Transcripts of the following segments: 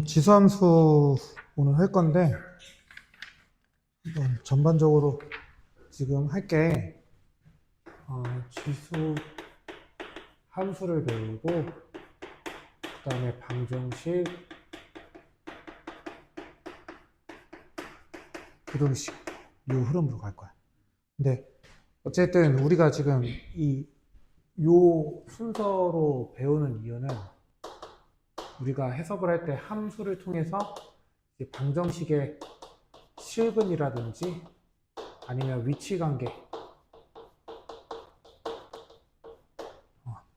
지수함수 오늘 할 건데, 전반적으로 지금 할게, 지수 함수를 배우고, 그 다음에 방정식, 부등식, 이 흐름으로 갈 거야. 근데, 어쨌든 우리가 지금 요 순서로 배우는 이유는 우리가 해석을 할 때 함수를 통해서 방정식의 실근이라든지 아니면 위치관계,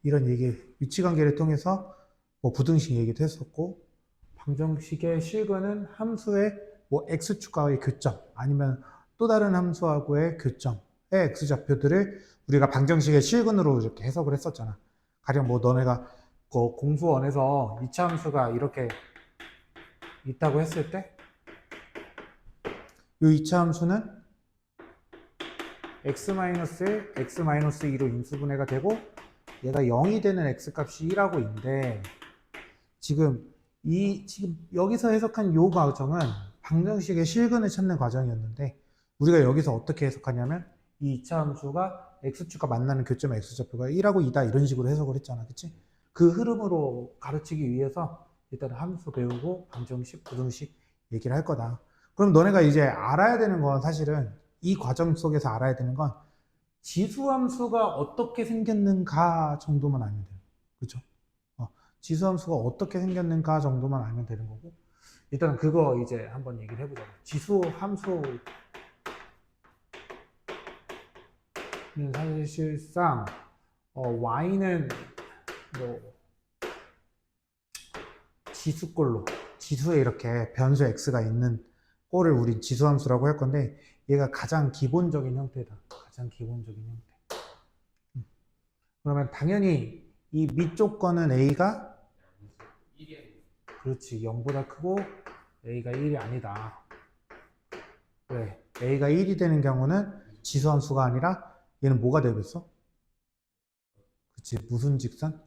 이런 위치관계를 통해서 뭐 부등식 얘기도 했었고, 방정식의 실근은 함수의 뭐 x축과의 교점, 아니면 또 다른 함수하고의 교점의 x좌표들을 우리가 방정식의 실근으로 이렇게 해석을 했었잖아. 가령 뭐 너네가 그 공수원에서 이차함수가 이렇게 있다고 했을 때, 이 이차함수는 x-1, x-2로 인수분해가 되고, 얘가 0이 되는 x값이 1하고 인데, 지금 여기서 해석한 이 과정은 방정식의 실근을 찾는 과정이었는데, 우리가 여기서 어떻게 해석하냐면 이 2차 함수가 x축과 만나는 교점의 x좌표가 1하고 2다 이런 식으로 해석을 했잖아. 그치? 그 흐름으로 가르치기 위해서 일단 함수 배우고 방정식, 부등식 얘기를 할 거다. 그럼 너네가 이제 알아야 되는 건, 사실은 이 과정 속에서 알아야 되는 건 지수함수가 어떻게 생겼는가 정도만 알면 돼요. 그렇죠? 지수함수가 어떻게 생겼는가 정도만 알면 되는 거고, 일단 그거 이제 한번 얘기를 해보자. 지수함수는 사실상 y는 뭐 지수꼴로, 지수에 이렇게 변수 x가 있는 꼴을 우리 지수함수라고 할 건데, 얘가 가장 기본적인 형태다. 가장 기본적인 형태. 그러면 당연히 이 밑쪽 거는 a가, 그렇지, 0보다 크고 a가 1이 아니다. 왜? a가 1이 되는 경우는 지수함수가 아니라 얘는 뭐가 되겠어? 그치, 무슨 직선?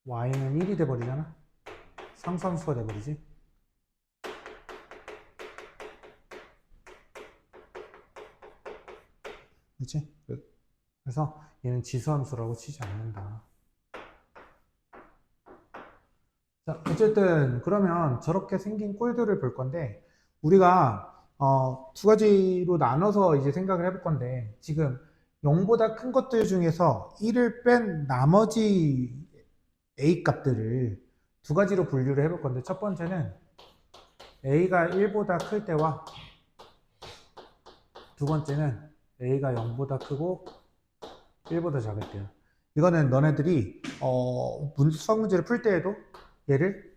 y는 1이 돼버리잖아. 상수함수가 돼버리지. 그치? 그래서 얘는 지수함수라고 치지 않는다. 자, 어쨌든 그러면 저렇게 생긴 꼴들을 볼 건데, 우리가 두 가지로 나눠서 이제 생각을 해볼 건데, 지금 0보다 큰 것들 중에서 1을 뺀 나머지 a 값들을 두 가지로 분류를 해볼 건데, 첫 번째는 a가 1보다 클 때와, 두 번째는 a가 0보다 크고 1보다 작을 때요. 이거는 너네들이 수학 문제를 풀 때에도 얘를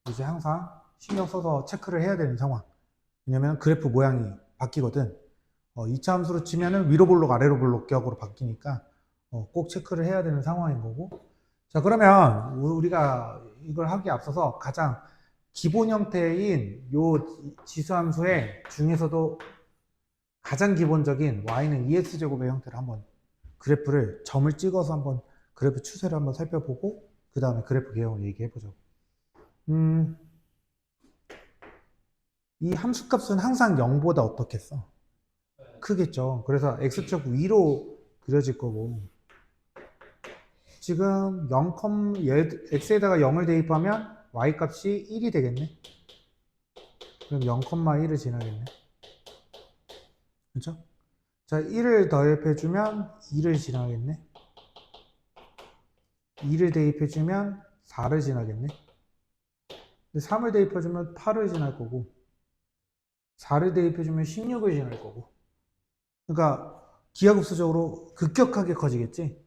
이제 항상 신경 써서 체크를 해야 되는 상황. 왜냐면 그래프 모양이 바뀌거든. 2차 함수로 치면은 위로 볼록 아래로 볼록 격으로 바뀌니까 꼭 체크를 해야 되는 상황인 거고. 자, 그러면 우리가 이걸 하기에 앞서서 가장 기본 형태인 요 지수함수의 중에서도 가장 기본적인 y는 2x제곱의 형태를 한번, 그래프를 점을 찍어서 한번 그래프 추세를 한번 살펴보고, 그 다음에 그래프 개형을 얘기해보죠. 이 함수값은 항상 0보다 어떻겠어? 크겠죠. 그래서 x축 위로 그려질 거고, 지금 0, x에다가 0을 대입하면 y값이 1이 되겠네. 그럼 0,1을 지나겠네. 그렇죠? 자, 1을 더입해주면 2를 지나겠네. 2를 대입해주면 4를 지나겠네. 3을 대입해주면 8을 지날 거고, 4를 대입해주면 16을 지날 거고. 그러니까 기하급수적으로 급격하게 커지겠지.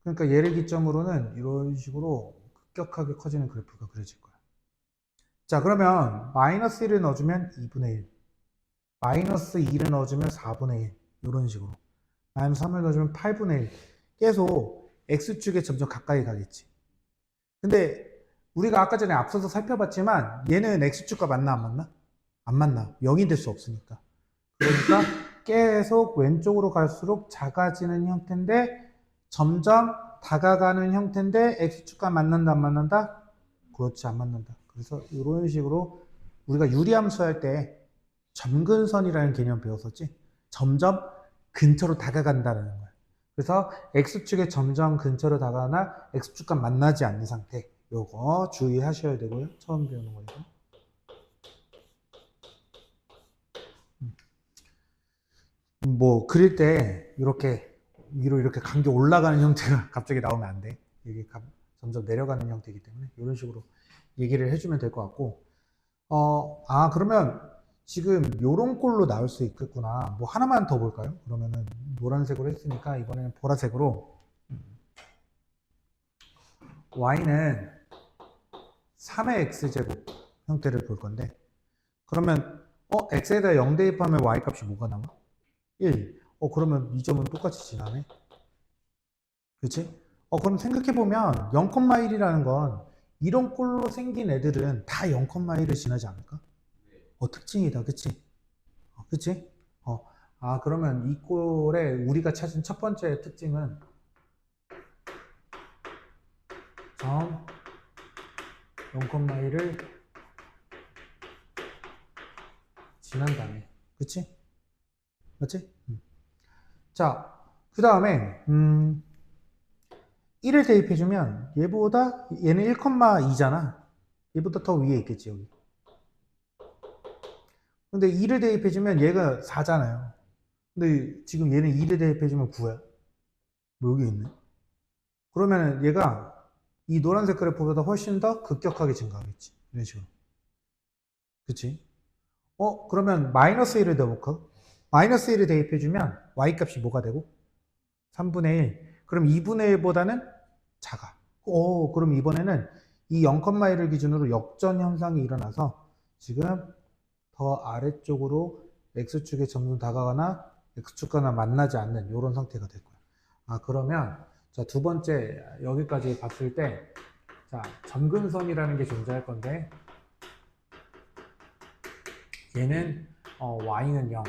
그러니까 얘를 기점으로는 이런 식으로 급격하게 커지는 그래프가 그려질 거야. 자, 그러면 마이너스 1을 넣어주면 2분의 1, 마이너스 2를 넣어주면 4분의 1, 이런 식으로. 마이너스 3을 넣어주면 8분의 1. 계속 x축에 점점 가까이 가겠지. 근데 우리가 아까 전에 앞서서 살펴봤지만 얘는 x축과 맞나 안 맞나? 안 만나. 0이 될 수 없으니까. 그러니까 계속 왼쪽으로 갈수록 작아지는 형태인데, 점점 다가가는 형태인데 x축과 만난다 안 만난다? 그렇지, 안 맞는다. 그래서 이런 식으로 우리가 유리함수 할 때 점근선이라는 개념 배웠었지? 점점 근처로 다가간다는 거야. 그래서 X축에 점점 근처로 다가가나 X축과 만나지 않는 상태. 요거 주의하셔야 되고요. 처음 배우는 거니까. 뭐 그릴 때 이렇게 위로 이렇게 간게 올라가는 형태가 갑자기 나오면 안 돼. 이게 점점 내려가는 형태이기 때문에 이런 식으로 얘기를 해주면 될 것 같고, 그러면 지금 요런 꼴로 나올 수 있겠구나. 뭐 하나만 더 볼까요? 그러면은 노란색으로 했으니까 이번에는 보라색으로 y는 3의 x제곱 형태를 볼 건데, 그러면 x에다 0 대입하면 y 값이 뭐가 나와? 1. 그러면 이 점은 똑같이 지나네. 그치? 그럼 생각해보면 0,1이라는 건 이런 꼴로 생긴 애들은 다 0,1을 지나지 않을까? 특징이다. 그치? 그치? 그러면 이 꼴에 우리가 찾은 첫 번째 특징은 점 0,1을 지난다네. 그치? 맞지? 자, 그 다음에 1을 대입해주면 얘는 1,2잖아. 얘보다 더 위에 있겠지, 여기. 근데 2를 대입해주면 얘가 4잖아요. 근데 지금 얘는 2를 대입해주면 9야. 뭐 여기 있네. 그러면 얘가 이 노란색 그래프보다 훨씬 더 급격하게 증가하겠지. 이런 식으로. 그치? 그러면 마이너스 1을 넣어볼까? 마이너스 1을 대입해주면 y 값이 뭐가 되고? 3분의 1. 그럼 2분의 1보다는 작아. 그럼 이번에는 이 0,1을 기준으로 역전 현상이 일어나서 지금 더 아래쪽으로 x축에 점점 다가가나 x축과나 만나지 않는 이런 상태가 될 거야. 그러면 자, 두 번째 여기까지 봤을 때 자, 점근선이라는 게 존재할 건데 얘는 y는 0,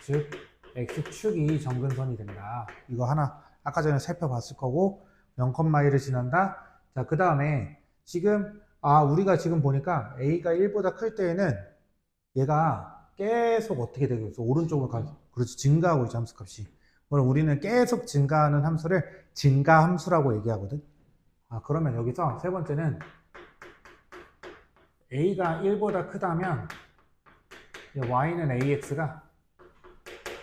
즉 x축이 점근선이 된다. 이거 하나 아까 전에 살펴봤을 거고 0,1을 지난다. 자, 그 다음에 지금 우리가 지금 보니까 a가 1보다 클 때에는 얘가 계속 어떻게 되고 있어? 오른쪽으로 그렇지, 증가하고 있죠, 함수값이. 그럼 우리는 계속 증가하는 함수를 증가함수라고 얘기하거든. 그러면 여기서 세 번째는 a가 1보다 크다면 y는 ax가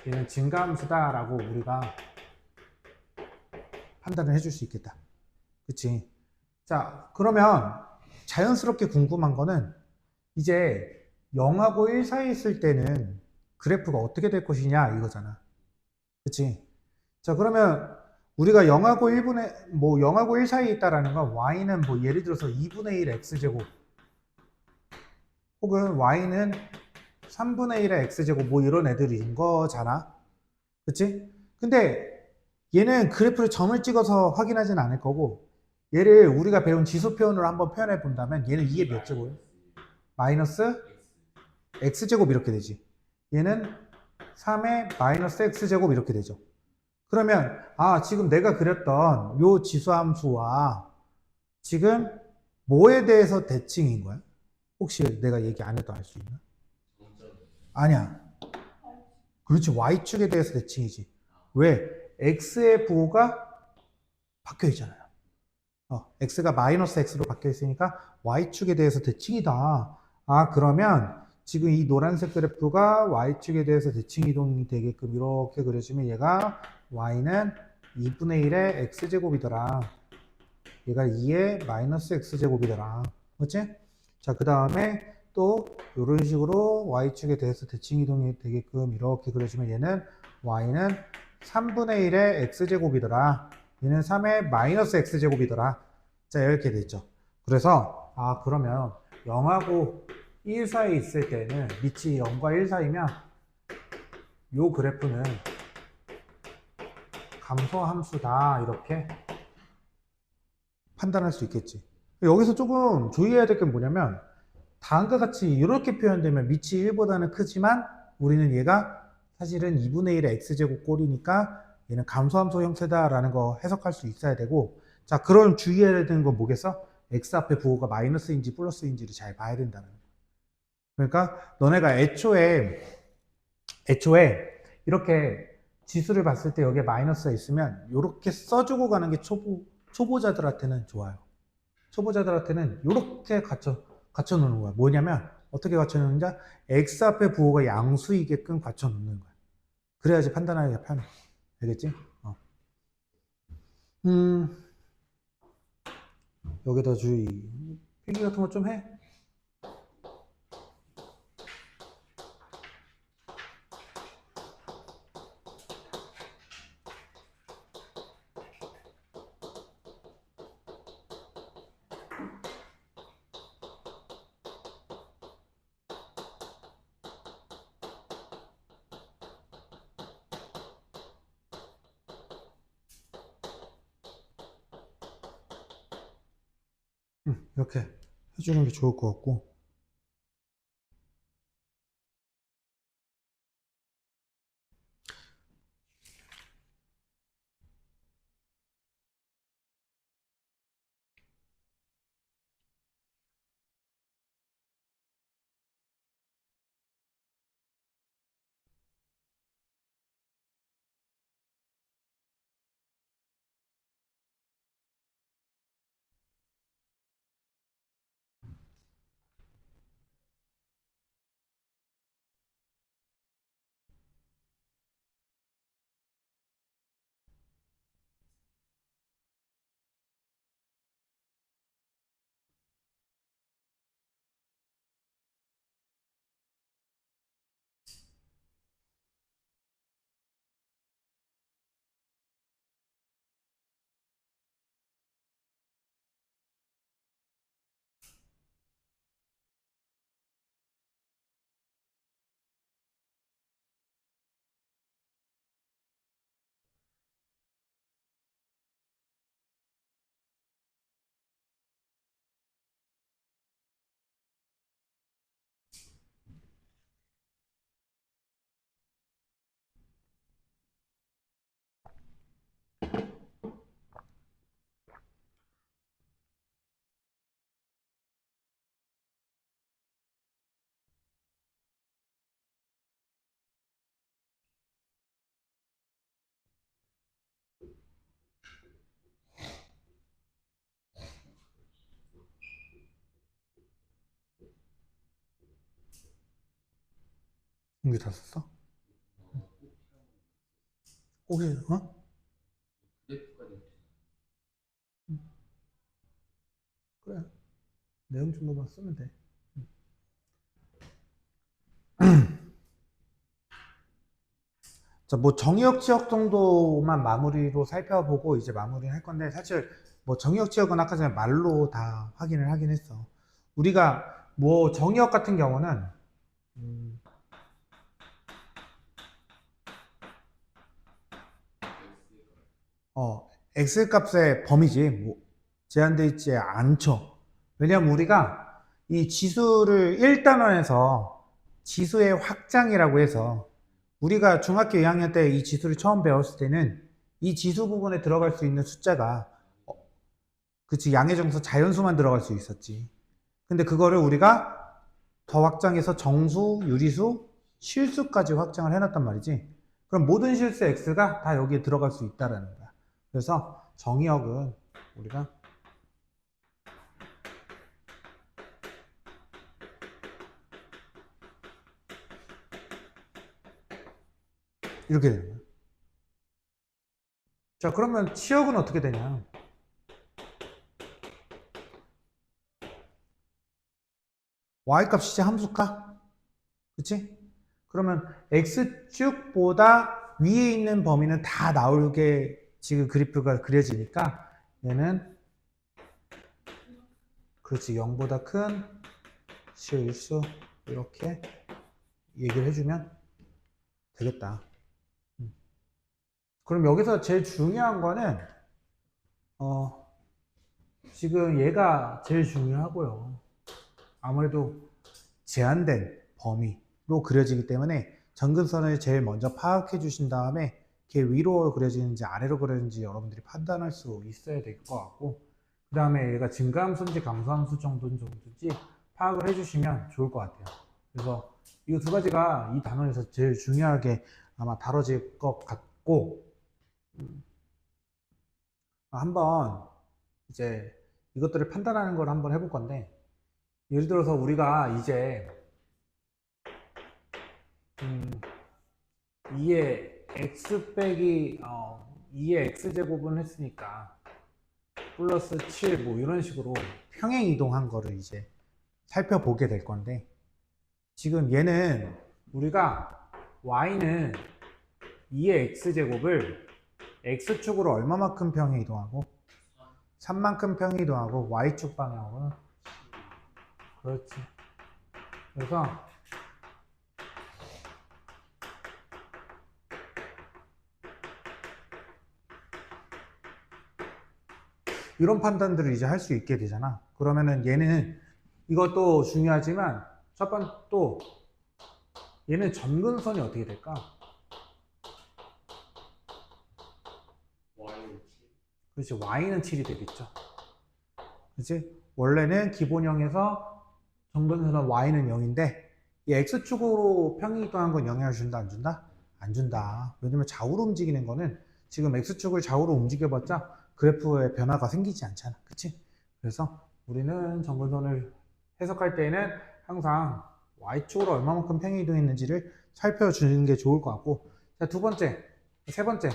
얘는 증가함수다라고 우리가 판단을 해줄 수 있겠다. 그치? 자, 그러면 자연스럽게 궁금한 거는 이제 0하고 1 사이에 있을 때는 그래프가 어떻게 될 것이냐 이거잖아. 그치? 자, 그러면 우리가 0하고 1 사이에 있다라는 건 y는 뭐 예를 들어서 2분의 1 x제곱 혹은 y는 3분의 1의 x제곱 뭐 이런 애들인 거잖아. 그치? 근데 얘는 그래프를 점을 찍어서 확인하진 않을 거고, 얘를 우리가 배운 지수 표현으로 한번 표현해 본다면 얘는 2의 몇 제곱? 마이너스 x제곱 이렇게 되지. 얘는 3의 마이너스 x제곱 이렇게 되죠. 그러면 지금 내가 그렸던 요 지수함수와 지금 뭐에 대해서 대칭인 거야? 혹시 내가 얘기 안 해도 알 수 있나? 아니야. 그렇지, y축에 대해서 대칭이지. 왜? x의 부호가 바뀌어 있잖아요. x가 마이너스 x로 바뀌어 있으니까 y축에 대해서 대칭이다. 그러면 지금 이 노란색 그래프가 y축에 대해서 대칭 이동이 되게끔 이렇게 그려지면 얘가 y는 2분의 1의 x제곱이더라. 얘가 2의 마이너스 x제곱이더라. 그렇지? 자, 그 다음에 또 이런 식으로 y축에 대해서 대칭 이동이 되게끔 이렇게 그려지면 얘는 y는 3분의 1의 x제곱이더라. 얘는 3의 마이너스 x제곱이더라. 자, 이렇게 됐죠. 그래서 그러면 0하고 1 사이에 있을 때는 밑이 0과 1 사이면 요 그래프는 감소함수다 이렇게 판단할 수 있겠지. 여기서 조금 주의해야 될 게 뭐냐면 다음과 같이 이렇게 표현되면 밑이 1보다는 크지만 우리는 얘가 사실은 2분의 1의 x제곱 꼴이니까 얘는 감소함수 형태다라는 거 해석할 수 있어야 되고, 자, 그럼 주의해야 되는 건 뭐겠어? x 앞에 부호가 마이너스인지 플러스인지를 잘 봐야 된다는 거예요. 그러니까 너네가 애초에 이렇게 지수를 봤을 때 여기에 마이너스가 있으면 이렇게 써주고 가는 게 초보자들한테는 좋아요. 초보자들한테는 이렇게 갖춰 놓는 거야. 뭐냐면 어떻게 갖춰 놓는지 x 앞에 부호가 양수이게끔 갖춰 놓는 거야. 그래야지 판단하기가 편해. 알겠지? 여기다 주의. 필기 같은 거 좀 해. 이렇게 해주는 게 좋을 것 같고. 이게 다 썼어? 혹시 그래. 내용 정도만 쓰면 돼. 자, 뭐 정의역 지역 정도만 마무리로 살펴보고 이제 마무리할 건데 사실 뭐 정의역 지역은 아까 전에 말로 다 확인을 하긴 했어. 우리가 뭐 정의역 같은 경우는 x 값의 범위지 뭐 제한되어 있지 않죠. 왜냐면 우리가 이 지수를 1단원에서 지수의 확장이라고 해서 우리가 중학교 2학년 때 이 지수를 처음 배웠을 때는 이 지수 부분에 들어갈 수 있는 숫자가 그치 양의 정수 자연수만 들어갈 수 있었지. 근데 그거를 우리가 더 확장해서 정수, 유리수, 실수까지 확장을 해놨단 말이지. 그럼 모든 실수 x가 다 여기에 들어갈 수 있다라는 거야. 그래서 정의역은 우리가 이렇게 되는 거야. 자, 그러면 치역은 어떻게 되냐? y값이 이제 함수가? 그치? 그러면 x축보다 위에 있는 범위는 다 나오게 지금 그래프가 그려지니까 얘는 그렇지 0보다 큰 실수 이렇게 얘기를 해주면 되겠다. 그럼 여기서 제일 중요한 거는 지금 얘가 제일 중요하고요. 아무래도 제한된 범위로 그려지기 때문에 점근선을 제일 먼저 파악해 주신 다음에 걔 위로 그려지는지 아래로 그려지는지 여러분들이 판단할 수 있어야 될 것 같고 그 다음에 얘가 증가함수인지 감소함수 정도인지 파악을 해주시면 좋을 것 같아요. 그래서 이 두 가지가 이 단원에서 제일 중요하게 아마 다뤄질 것 같고, 한번 이제 이것들을 판단하는 걸 한번 해볼 건데, 예를 들어서 우리가 이제 2의 x 빼기 2의 x제곱은 했으니까 플러스 7 뭐 이런 식으로 평행 이동한 거를 이제 살펴보게 될 건데, 지금 얘는 우리가 y는 2의 x제곱을 x축으로 얼마만큼 평행 이동하고 3만큼 평행 이동하고 y축 방향으로는 그렇지. 그래서 이런 판단들을 이제 할 수 있게 되잖아. 그러면은 얘는 이것도 중요하지만 첫 번째 또 얘는 점근선이 어떻게 될까? 그렇지. y는 7이 되겠죠. 그렇지? 원래는 기본형에서 점근선은 y는 0인데 이 x축으로 평행 이동한 건 영향을 준다 안 준다? 안 준다. 왜냐면 좌우로 움직이는 거는 지금 x축을 좌우로 움직여봤자 그래프에 변화가 생기지 않잖아. 그치? 그래서 우리는 점근선을 해석할 때에는 항상 y축으로 얼마만큼 평행 이동했는지를 살펴주는 게 좋을 것 같고, 자, 두 번째, 세 번째,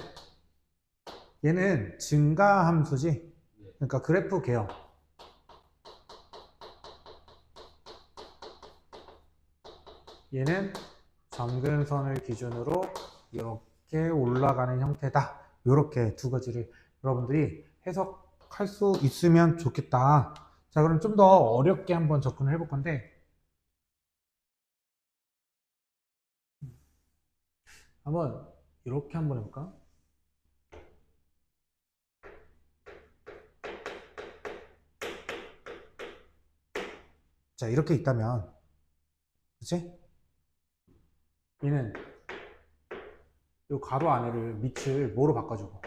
얘는 증가함수지. 그러니까 그래프 개형. 얘는 점근선을 기준으로 이렇게 올라가는 형태다. 이렇게 두 가지를 여러분들이 해석할 수 있으면 좋겠다. 자, 그럼 좀 더 어렵게 한번 접근을 해볼 건데, 한번 이렇게 한번 해볼까? 자, 이렇게 있다면, 그치? 얘는 이 가로 안에를 밑을 뭐로 바꿔주고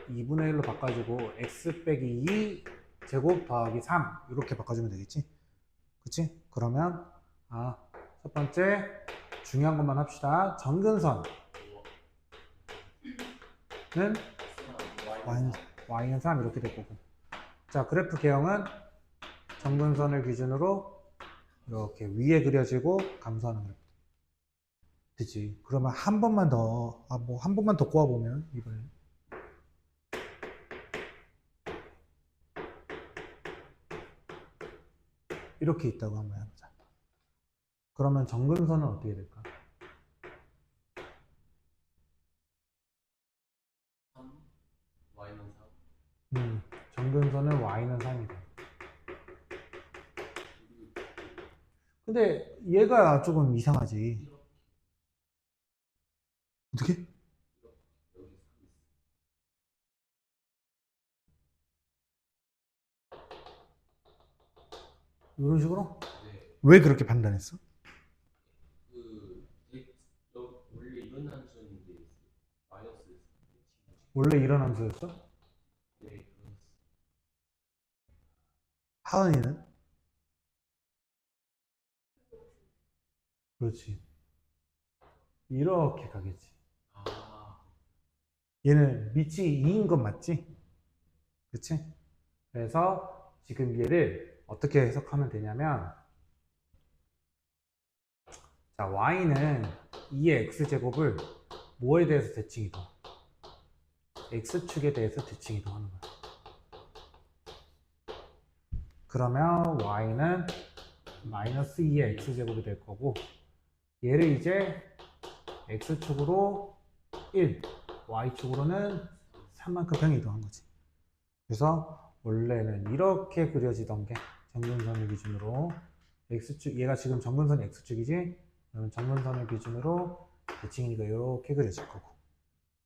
2분의 1로 바꿔주고 x 빼기 2 제곱 더하기 3 이렇게 바꿔주면 되겠지? 그치? 그러면 첫 번째 중요한 것만 합시다. 점근선은 y는 3 이렇게 될 거고, 자, 그래프 개형은 점근선을 기준으로 이렇게 위에 그려지고 감소하는 그래프 되지. 그러면 한 번만 더, 뭐 한 번만 더 꼬아보면 이번에 이렇게 있다고 한번 해보자. 그러면 점근선은 어떻게 될까? 점근선은 y는 3이다. 근데 얘가 조금 이상하지. 어떻게? 이런 식으로? 왜 그렇게 판단했어? 원래 이런 함수였어? 하은이는? 그렇지. 이렇게 가겠지. 얘는 밑이 2인 건 맞지? 그치? 그래서 지금 얘를 어떻게 해석하면 되냐면, 자, y는 2의 x제곱을 뭐에 대해서 대칭 이동? x축에 대해서 대칭 이동하는 거야. 그러면 y는 마이너스 2의 x제곱이 될 거고, 얘를 이제 x축으로 1, y축으로는 3만큼 평행 이동한 거지. 그래서 원래는 이렇게 그려지던 게 점근선을 기준으로 x축, 얘가 지금 점근선이 x축이지? 그러면 점근선을 기준으로 대칭이니까 이렇게 그려질 거고,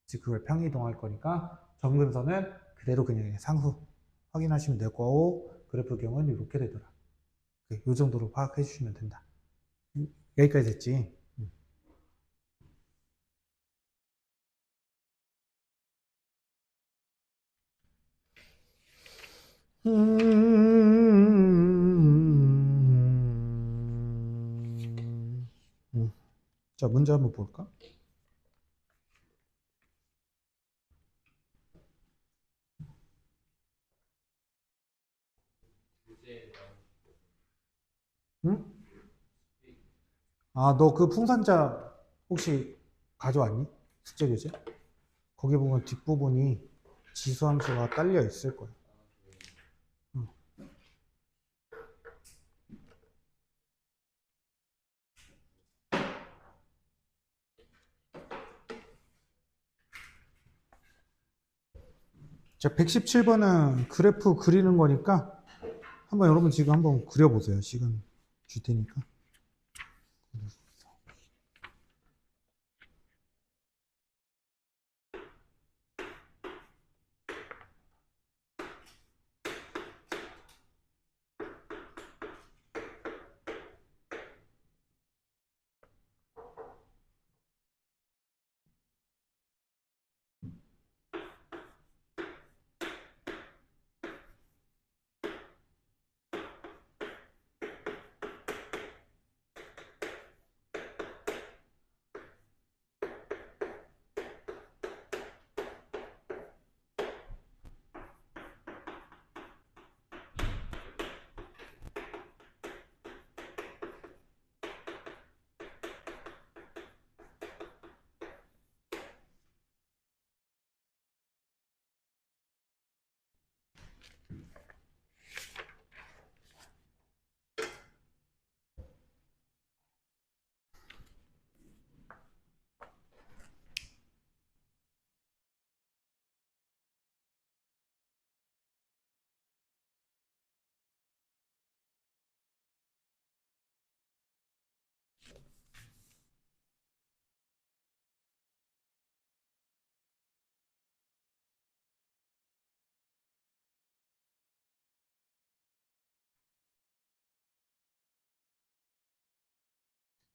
즉 그걸 평행 이동할 거니까 점근선은 그대로 그냥 상수 확인하시면 될 거고, 그래프 경우는 이렇게 되더라. 이 정도로 파악해 주시면 된다. 여기까지 됐지? 자, 문제 한번 볼까? 응? 아, 너 그 풍산자 혹시 가져왔니? 숙제 교재? 거기 보면 뒷부분이 지수함수가 딸려 있을 거야. 응. 자, 117번은 그래프 그리는 거니까 한번 여러분 지금 한번 그려보세요. 시간 줄 테니까.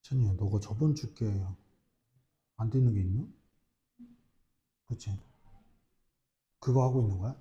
찬이야, 너가 저번 주께 안 되는 게 있나? 그치? 그거 하고 있는 거야?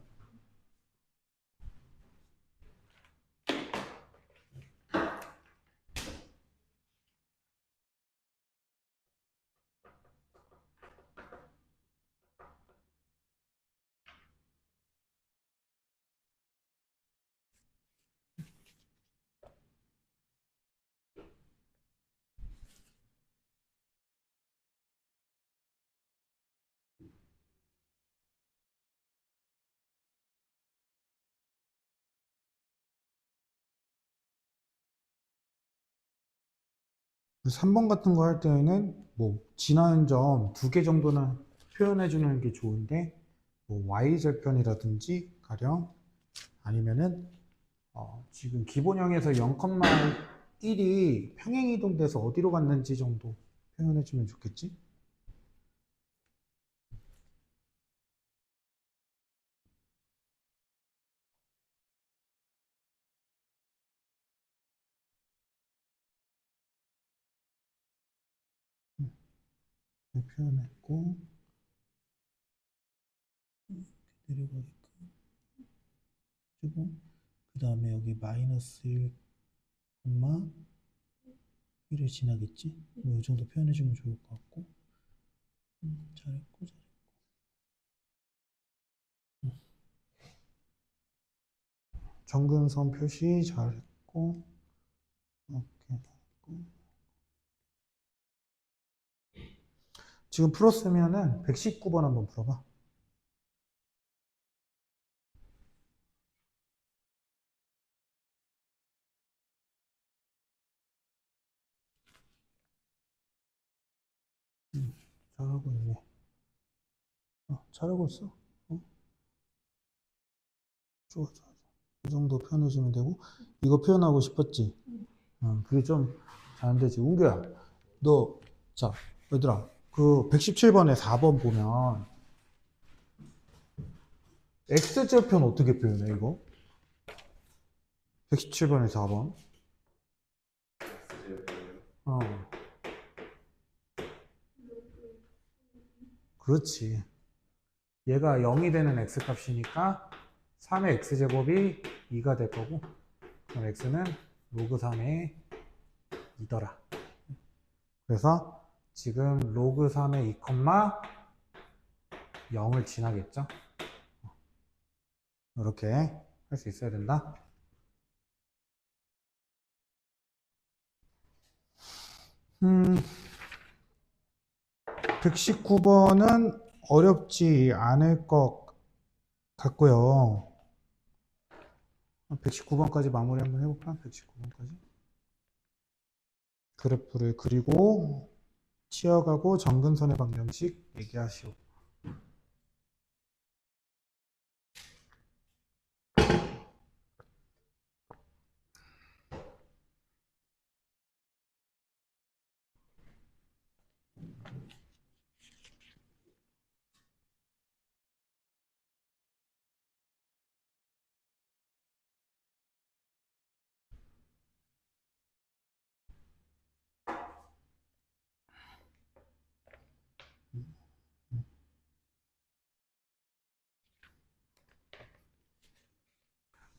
그 3번 같은 거 할 때는 뭐 지나는 점 두 개 정도는 표현해 주는 게 좋은데 뭐 y절편이라든지 가령 아니면은 지금 기본형에서 0,1이 평행 이동돼서 어디로 갔는지 정도 표현해 주면 좋겠지? 표현했고 내려가게끔 주고 그 다음에 여기 마이너스 1, 1을 지나겠지? 뭐 이 정도 표현해 주면 좋을 것 같고 잘했고 정근선 표시 잘했고 오케이. 지금 풀었으면은 119번 한번 풀어봐. 잘하고 있네. 잘하고 있어. 좋아, 좋아. 이 정도 표현해주면 되고, 이거 표현하고 싶었지? 그게 좀 잘 안 되지. 웅규야, 너, 자, 얘들아, 그 117번에 4번 보면, X절편 어떻게 표현해, 이거? 117번에 4번. 어, 그렇지. 얘가 0이 되는 X값이니까 3의 X제곱이 2가 될 거고, 그럼 x는 로그 3의 2더라. 그래서 지금 로그 3의 2, 0을 지나겠죠? 이렇게 할 수 있어야 된다. 119번은 어렵지 않을 것 같고요. 119번까지 마무리 한번 해볼까? 119번까지. 그래프를 그리고 치어가고 정근선의 방정식 얘기하시오.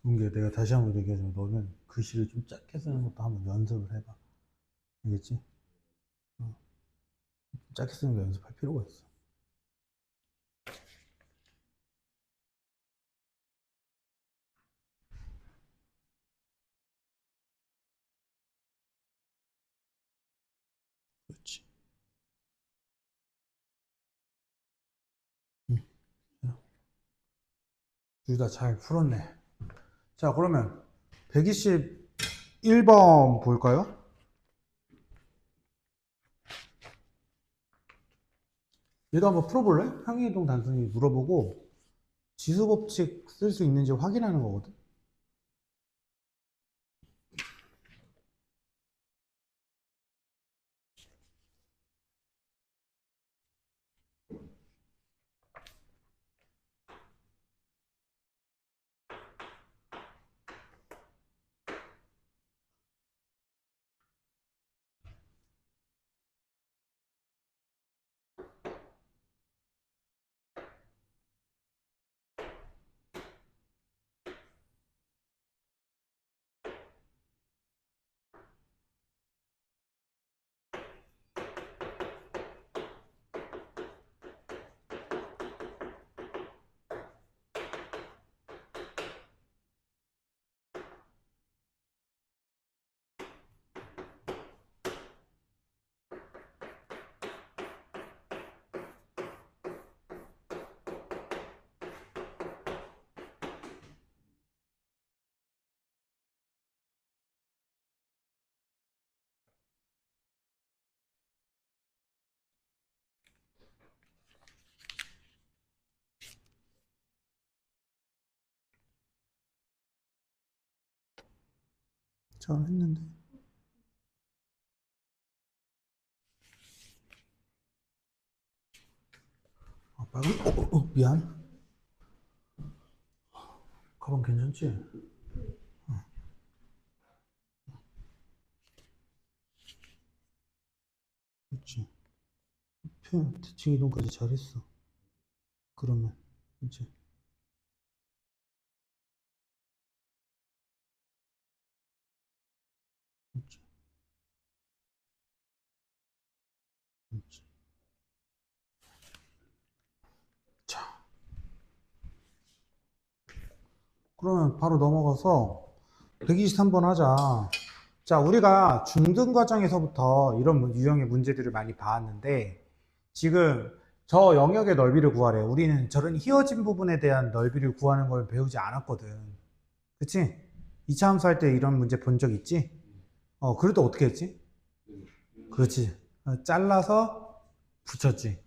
은규, 내가 다시 한번 얘기하자면 너는 글씨를 좀 작게 쓰는 것도 한번 연습을 해봐. 알겠지? 작게 쓰는 거 연습할 필요가 있어. 그렇지. 둘 다 잘 풀었네. 자, 그러면 121번 볼까요? 얘도 한번 풀어볼래? 평행이동 단순히 물어보고 지수 법칙 쓸 수 있는지 확인하는 거거든. 잘 했는데. 아, 빨간, 미안. 가방 괜찮지? 그렇지. 대칭 이동까지 잘했어. 그러면 이제 그렇지. 그렇지. 자, 그러면 바로 넘어가서 123번 하자. 자, 우리가 중등 과정에서부터 이런 유형의 문제들을 많이 봐왔는데 지금 저 영역의 넓이를 구하래. 우리는 저런 휘어진 부분에 대한 넓이를 구하는 걸 배우지 않았거든. 그치? 2차 함수할 때 이런 문제 본 적 있지? 그래도 어떻게 했지? 그렇지. 잘라서 붙였지.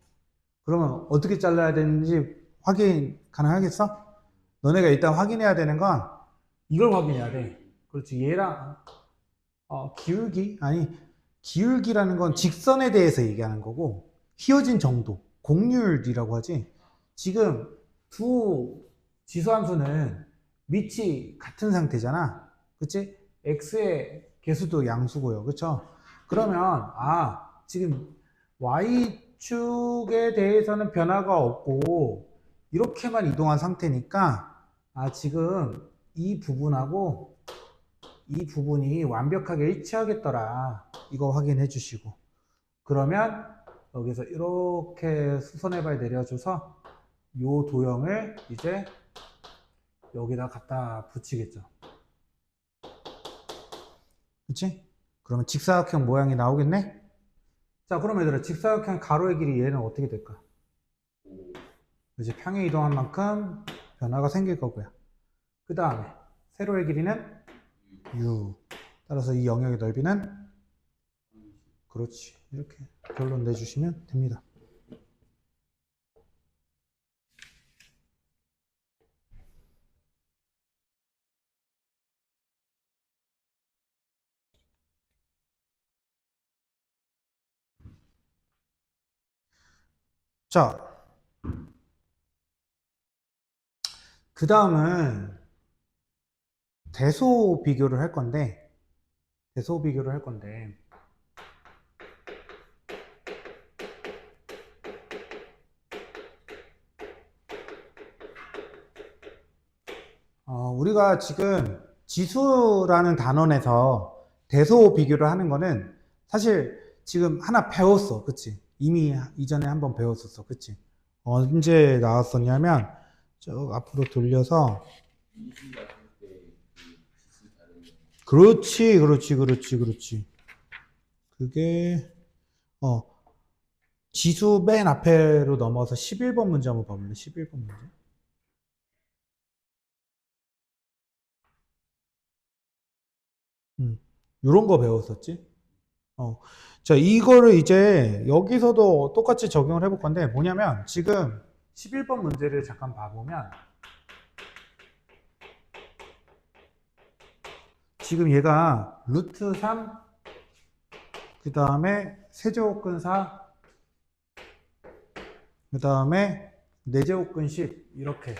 그러면 어떻게 잘라야 되는지 확인 가능하겠어? 너네가 일단 확인해야 되는 건 이걸 확인해야 돼. 그렇지. 얘랑 기울기? 아니, 기울기라는 건 직선에 대해서 얘기하는 거고, 휘어진 정도, 곡률이라고 하지. 지금 두 지수함수는 밑이 같은 상태잖아. 그치? x의 개수도 양수고요. 그쵸? 그러면, 지금 y축에 대해서는 변화가 없고, 이렇게만 이동한 상태니까, 지금 이 부분하고 이 부분이 완벽하게 일치하겠더라. 이거 확인해 주시고. 그러면 여기서 이렇게 수선해발 내려줘서 요 도형을 이제 여기다 갖다 붙이겠죠. 그치? 그러면 직사각형 모양이 나오겠네? 자, 그럼 얘들아, 직사각형 가로의 길이 얘는 어떻게 될까? 이제 평행 이동한 만큼 변화가 생길 거고요. 그 다음에 세로의 길이는 u. 따라서 이 영역의 넓이는 그렇지. 이렇게 결론 내주시면 됩니다. 자, 그 다음은 대소 비교를 할 건데, 우리가 지금 지수라는 단원에서 대소 비교를 하는 거는 사실 지금 하나 배웠어. 그치? 이미 이전에 한번 배웠었어. 그치? 언제 나왔었냐면, 저 앞으로 돌려서, 그렇지. 그게, 지수 맨 앞에로 넘어서 11번 문제 한번 봐볼래? 11번 문제. 요런 거 배웠었지? 자, 이거를 이제 여기서도 똑같이 적용을 해볼 건데, 뭐냐면, 지금 11번 문제를 잠깐 봐보면, 지금 얘가 루트 3, 그 다음에 세제곱근 4, 그 다음에 4제곱근 10, 이렇게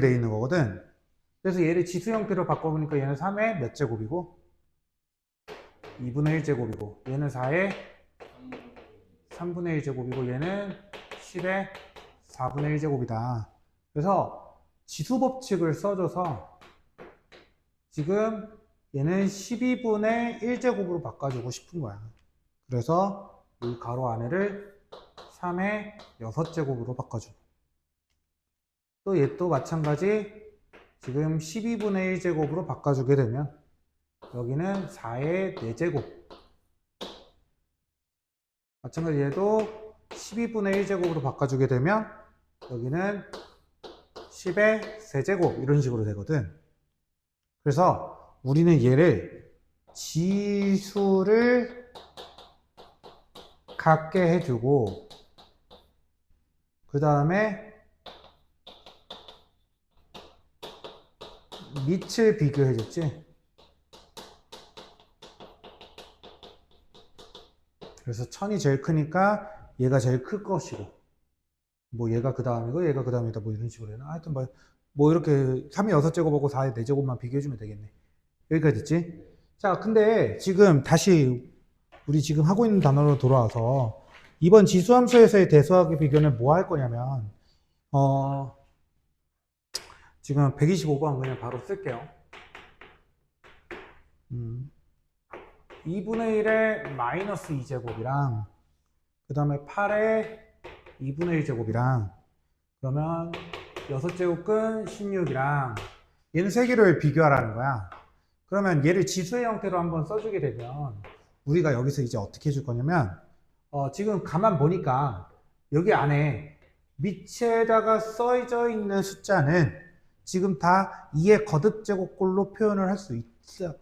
돼 있는 거거든. 그래서 얘를 지수 형태로 바꿔보니까 얘는 3의 몇 제곱이고, 2분의 1 제곱이고, 얘는 4의 3분의 1 제곱이고, 얘는 10의 4분의 1 제곱이다. 그래서 지수 법칙을 써줘서 지금 얘는 12분의 1 제곱으로 바꿔주고 싶은 거야. 그래서 이 가로 안에를 3의 6제곱으로 바꿔주고, 또 얘 또 마찬가지 지금 12분의 1 제곱으로 바꿔주게 되면 여기는 4의 4제곱, 마찬가지 얘도 12분의 1 제곱으로 바꿔주게 되면 여기는 10의 세제곱, 이런 식으로 되거든. 그래서 우리는 얘를 지수를 갖게 해주고, 그 다음에 밑을 비교해줬지. 그래서 1000이 제일 크니까 얘가 제일 클 것이고, 뭐 얘가 그 다음이고 얘가 그 다음이다, 뭐 이런 식으로 해나. 하여튼 뭐 이렇게 3의 6제곱하고 4의 4제곱만 비교해주면 되겠네. 여기까지 됐지? 자, 근데 지금 다시 우리 지금 하고 있는 단어로 돌아와서 이번 지수함수에서의 대수하기 비교는 뭐 할 거냐면, 지금 125번 그냥 바로 쓸게요. 2분의 1의 마이너스 2제곱이랑 그 다음에 8의 2분의 1제곱이랑 그러면 6제곱근 16이랑 얘는 세 개를 비교하라는 거야. 그러면 얘를 지수의 형태로 한번 써주게 되면 우리가 여기서 이제 어떻게 해줄 거냐면, 지금 가만 보니까 여기 안에 밑에다가 써져 있는 숫자는 지금 다 2의 거듭제곱꼴로 표현을 할 수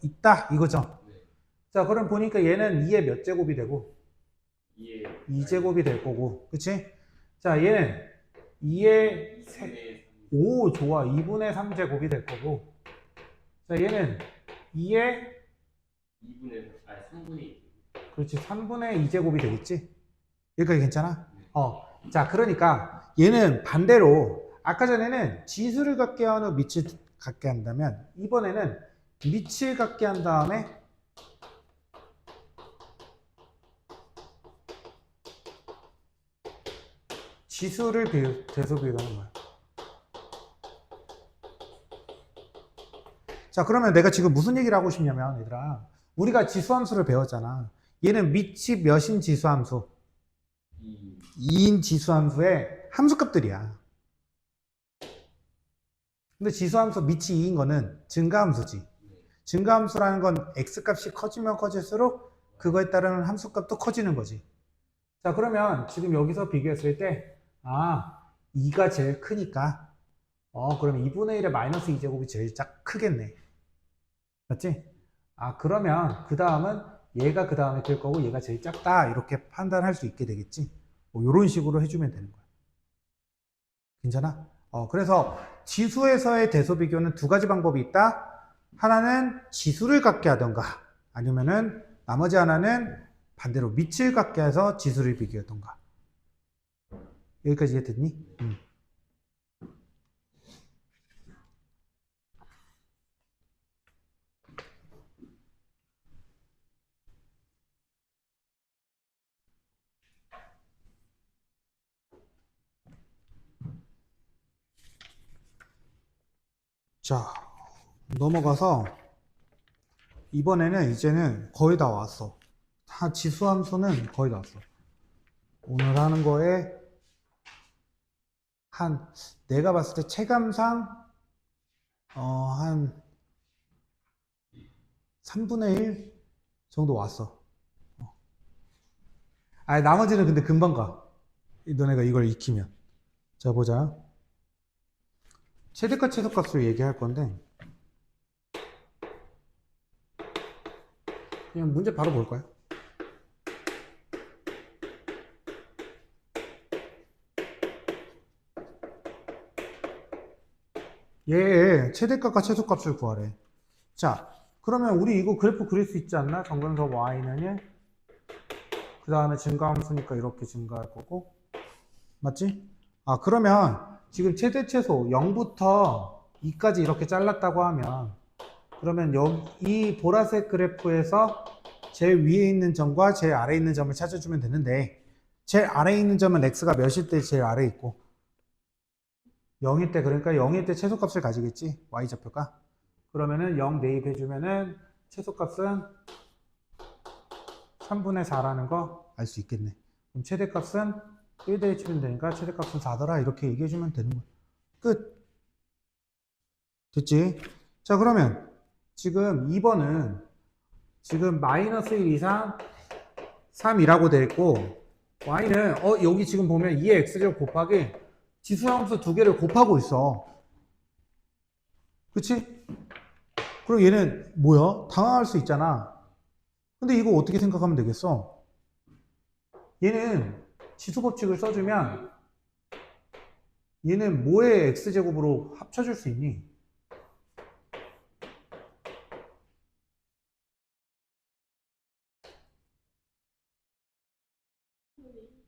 있다 이거죠. 자, 그럼 보니까 얘는 2의 몇 제곱이 되고 2제곱이 될 거고, 그치? 자, 얘는 2의 오, 좋아. 2분의 3제곱이 될 거고, 자, 얘는 2의 3분의 2. 그렇지, 3분의 2제곱이 되겠지? 여기까지 괜찮아? 자, 그러니까 얘는 반대로 아까 전에는 지수를 갖게 한 후 밑을 갖게 한다면 이번에는 밑을 갖게 한 다음에 지수를 대소 비교하는 거야. 자, 그러면 내가 지금 무슨 얘기를 하고 싶냐면, 얘들아, 우리가 지수함수를 배웠잖아. 얘는 밑이 몇인 지수함수? 2인 지수함수의 함수값들이야. 근데 지수함수 밑이 2인 거는 증가함수지. 증가함수라는 건 x값이 커지면 커질수록 그거에 따른 함수값도 커지는 거지. 자, 그러면 지금 여기서 비교했을 때, 2가 제일 크니까, 그럼 2분의 1의 마이너스 2제곱이 제일 크겠네. 맞지? 그러면 그 다음은 얘가 그 다음에 클 거고 얘가 제일 작다. 이렇게 판단할 수 있게 되겠지. 이런 식으로 해주면 되는 거야. 괜찮아? 그래서 지수에서의 대소 비교는 두 가지 방법이 있다. 하나는 지수를 갖게 하던가 아니면은 나머지 하나는 반대로 밑을 갖게 해서 지수를 비교하던가. 여기까지 이해됐니? 자, 넘어가서 이번에는 이제는 거의 다 왔어. 다 지수함수는 거의 다 왔어. 오늘 하는 거에 내가 봤을 때 체감상 한 3분의 1 정도 왔어. 나머지는 근데 금방 가. 너네가 이걸 익히면. 자, 보자. 최대값 최소값을 얘기할 건데 그냥 문제 바로 볼까요? 얘의 최대값과 최소값을 구하래. 자, 그러면 우리 이거 그래프 그릴 수 있지 않나? 정근석 y는 1, 그 다음에 증가함수니까 이렇게 증가할 거고, 맞지? 그러면 지금 최대 최소 0부터 2까지 이렇게 잘랐다고 하면, 그러면 이 보라색 그래프에서 제일 위에 있는 점과 제일 아래에 있는 점을 찾아주면 되는데, 제일 아래에 있는 점은 x가 몇일 때 제일 아래에 있고 0일 때, 그러니까 0일 때 최소값을 가지겠지, y좌표가. 그러면은 0 대입해주면은 최소값은 3분의 4라는 거 알 수 있겠네. 그럼 최대값은 1 대입치면 되니까 최대값은 4더라 이렇게 얘기해주면 되는 거야. 끝. 됐지? 자, 그러면 지금 2번은 지금 마이너스 1 이상 3이라고 돼 있고, y는 여기 지금 보면 2의 x제곱 곱하기 지수함수 두 개를 곱하고 있어. 그치? 그리고 얘는 뭐야? 당황할 수 있잖아. 근데 이거 어떻게 생각하면 되겠어? 얘는 지수 법칙을 써주면 얘는 뭐의 x제곱으로 합쳐줄 수 있니?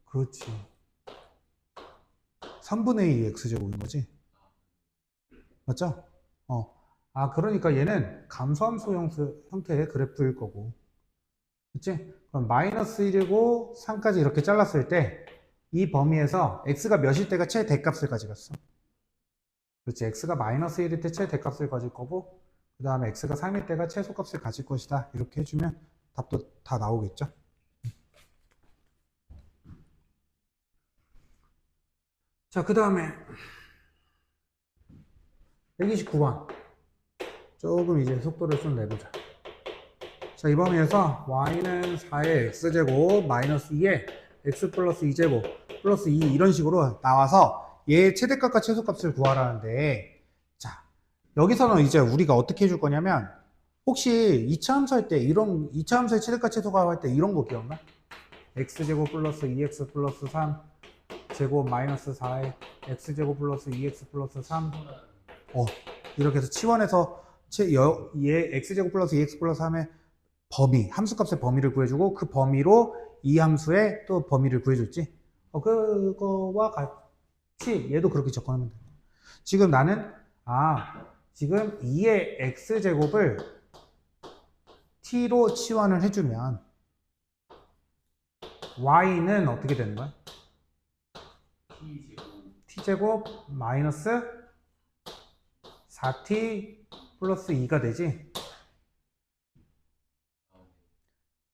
그렇지. 3분의 2 x제곱인 거지. 맞죠? 그러니까 얘는 감소함수 형태의 그래프일 거고. 그치? 그럼 마이너스 1이고 3까지 이렇게 잘랐을 때 이 범위에서 x가 몇일 때가 최대값을 가져갔어. 그렇지. x가 마이너스 1일 때 최대값을 가질 거고, 그 다음에 x가 3일 때가 최소값을 가질 것이다. 이렇게 해주면 답도 다 나오겠죠? 자, 그 다음에 129번. 조금 이제 속도를 좀 내보자. 자, 이 범위에서 y는 4의 x제곱 마이너스 2의 x 플러스 2제곱 플러스 2 이런 식으로 나와서 얘의 최대값과 최소값을 구하라는데, 자, 여기서는 이제 우리가 어떻게 해줄 거냐면, 혹시 2차 함수할 때 2차 함수의 최대값 최소값 할 때 이런 거 기억나? x제곱 플러스 2x 플러스 3 제곱 마이너스 4의 x제곱 플러스 2x 플러스 3 이렇게 해서 치환해서 얘 x제곱 플러스 2x 플러스 3의 범위, 함수값의 범위를 구해주고 그 범위로 이 함수의 또 범위를 구해줬지. 그거와 같이 얘도 그렇게 접근하면 돼. 지금 나는 지금 2의 x제곱을 t로 치환을 해주면 y는 어떻게 되는 거야? t제곱 마이너스 4t 플러스 2가 되지.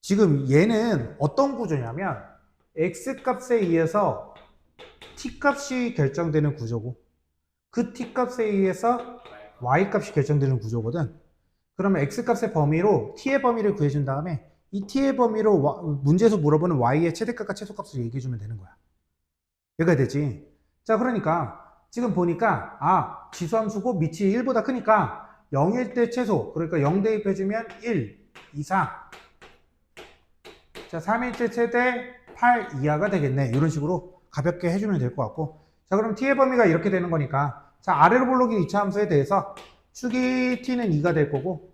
지금 얘는 어떤 구조냐면 x값에 의해서 t값이 결정되는 구조고 그 t값에 의해서 y값이 결정되는 구조거든. 그러면 x값의 범위로 t의 범위를 구해준 다음에 이 t의 범위로 문제에서 물어보는 y의 최대값과 최소값을 얘기해주면 되는 거야. 여기가 되지. 자, 그러니까 지금 보니까 지수함수고 밑이 1보다 크니까 0일 때 최소, 그러니까 0 대입해주면 1 이상. 자, 3일 때 최대 8 이하가 되겠네. 이런 식으로 가볍게 해주면 될 것 같고. 자, 그럼 t의 범위가 이렇게 되는 거니까 자, 아래로 볼록인 2차 함수에 대해서 축이 t는 2가 될 거고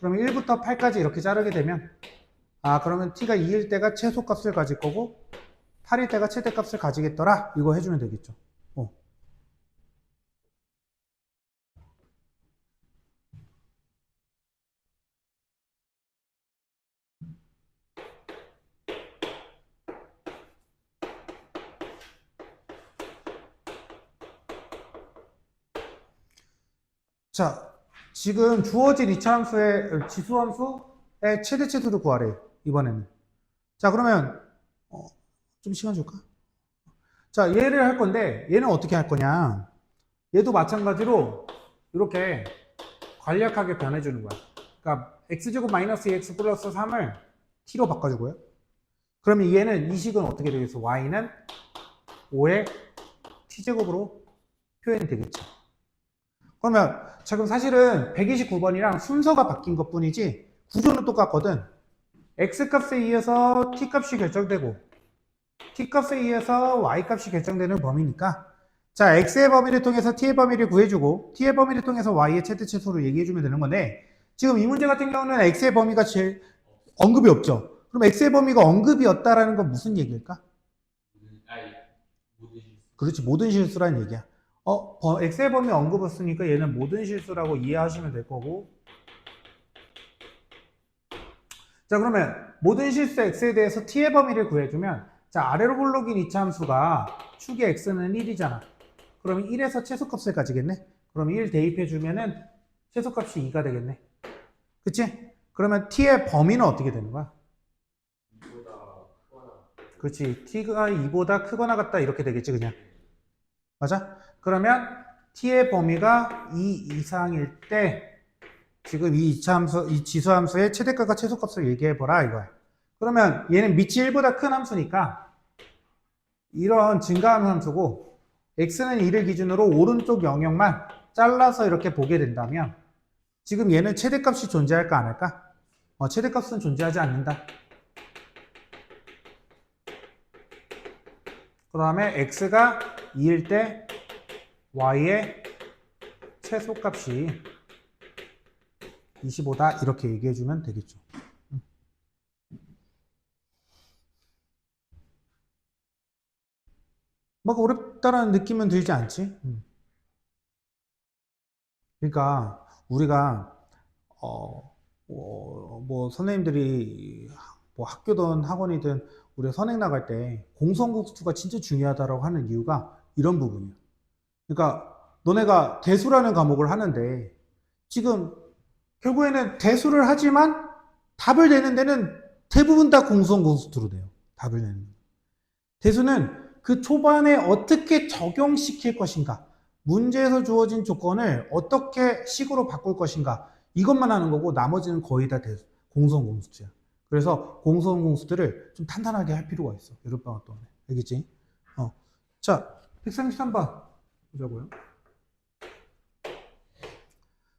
그러면 1부터 8까지 이렇게 자르게 되면 그러면 t가 2일 때가 최소값을 가질 거고 8일 때가 최대값을 가지겠더라. 이거 해주면 되겠죠. 자, 지금 주어진 이차함수의 지수함수의 최대 최소를 구하래. 이번에는. 자, 그러면 좀 시간 줄까? 자, 얘를 할 건데 얘는 어떻게 할 거냐? 얘도 마찬가지로 이렇게 간략하게 변해주는 거야. 그러니까 x제곱 마이너스 2x 플러스 3을 t로 바꿔주고요. 그러면 얘는 이 식은 어떻게 되겠어? y는 5의 t제곱으로 표현이 되겠죠. 그러면 지금 사실은 129번이랑 순서가 바뀐 것 뿐이지 구조는 똑같거든. x값에 의해서 t값이 결정되고 t값에 의해서 y값이 결정되는 범위니까 자, x의 범위를 통해서 t의 범위를 구해주고 t의 범위를 통해서 y의 최대 최소를 얘기해주면 되는 건데 지금 이 문제 같은 경우는 x의 범위가 제일 언급이 없죠. 그럼 x의 범위가 언급이 없다라는 건 무슨 얘기일까? 그렇지, 모든 실수라는 얘기야. x의 범위 언급 없으니까 얘는 모든 실수라고 이해하시면 될 거고 자, 그러면 모든 실수 x에 대해서 t의 범위를 구해주면 자, 아래로 볼록인 이차 함수가 축의 x는 1이잖아. 그러면 1에서 최소값을 가지겠네. 그러면 1 대입해주면은 최소값이 2가 되겠네. 그치? 그러면 t의 범위는 어떻게 되는 거야? 그렇지. t가 2보다 크거나 같다 이렇게 되겠지 그냥. 맞아? 그러면 t의 범위가 2 이상일 때 지금 이 이차함수, 이 지수함수의 최대값과 최소값을 얘기해보라 이거야. 그러면 얘는 밑이 1보다 큰 함수니까 이런 증가하는 함수고 x는 2를 기준으로 오른쪽 영역만 잘라서 이렇게 보게 된다면 지금 얘는 최대값이 존재할까 안 할까? 최대값은 존재하지 않는다. 그 다음에 x가 2일 때 y의 최소값이 25다 이렇게 얘기해주면 되겠죠. 막 어렵다라는 느낌은 들지 않지? 그러니까 우리가 뭐 선생님들이 뭐 학교든 학원이든 우리가 선행 나갈 때 공성국수가 진짜 중요하다고 하는 이유가 이런 부분이야. 그러니까 너네가 대수라는 과목을 하는데 지금 결국에는 대수를 하지만 답을 내는 데는 대부분 다 공성공수투로 돼요. 답을 내는 데는. 대수는 그 초반에 어떻게 적용시킬 것인가, 문제에서 주어진 조건을 어떻게 식으로 바꿀 것인가 이것만 하는 거고 나머지는 거의 다 대수, 공성공수투야. 그래서 공성공수투를 좀 탄탄하게 할 필요가 있어. 여름방학 동안에. 알겠지? 자, 133번 보자고요.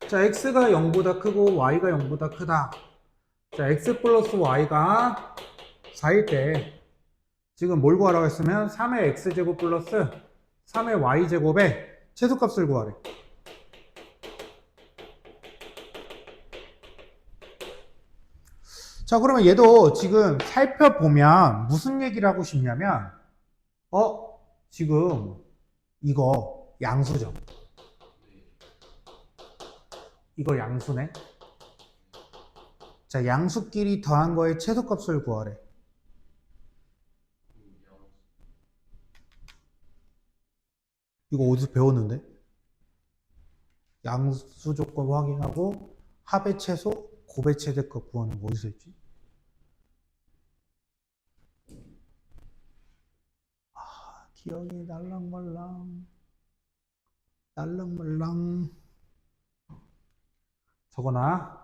자, x가 0보다 크고 y가 0보다 크다. 자, x 플러스 y가 4일 때 지금 뭘 구하라고 했으면 3의 x제곱 플러스 3의 y제곱의 최소값을 구하래. 자, 그러면 얘도 지금 살펴보면 무슨 얘기를 하고 싶냐면 지금 이거 양수죠. 이거 양수네. 자, 양수끼리 더한 거의 최소값을 구하래. 이거 어디서 배웠는데? 양수 조건 확인하고 합의 최소, 곱의 최대값 구하는 거 어디서 있지? 기억이 날랑말랑 날랑말랑. 적어놔.